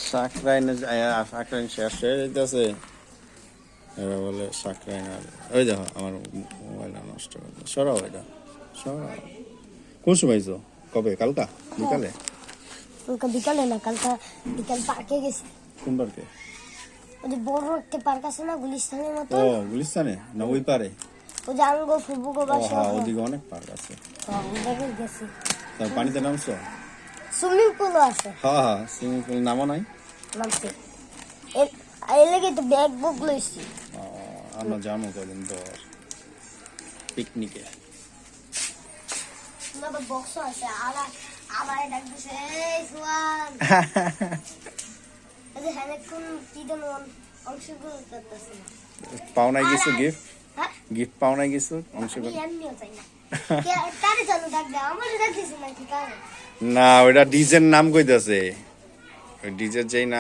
সাকরাইন শেষ হয়ে যাইতেছে এরা বলে সাকরাইন আর ওই দেখো আমার মোবাইলটা নষ্ট করে সরাও এটা সরাও কোন সময় তো কবে কালকা বিকালে বিকালে না কালকা বিকাল পার্কে গেছি কোন পার্কে ওই যে বড় একটা পার্ক আছে না গুলিস্তানের মতো ও গুলিস্তানে না ওই পারে ওই যে আঙ্গো ফুবুগো বাসা হ্যাঁ ওদিকে অনেক পার্ক আছে ওইদিকে গেছি তার পানিতে নামছো সুইমিং পুলও আছে হ্যাঁ হ্যাঁ সুইমিং পুল নামো নাই নামছি এর লেগে তো ব্যাগ বুক লইছি আমরা যাবো কদিন তো পিকনিকে আমার বক্স আছে আর আমার ডাক দিছে এই সুয়ান এই যে হ্যাঁ কোন কি দেন অংশগ্রহণ করতেছে পাওনায় কিছু গিফট হ্যাঁ গিফট পাওনায় কিছু অংশগ্রহণ এমনিও চাই না তারে জানো ডাক দে আমার ডাক দিছে না কি কারণ না ওটা ডিজের নাম কইতাছে ওই ডিজের যেই নাম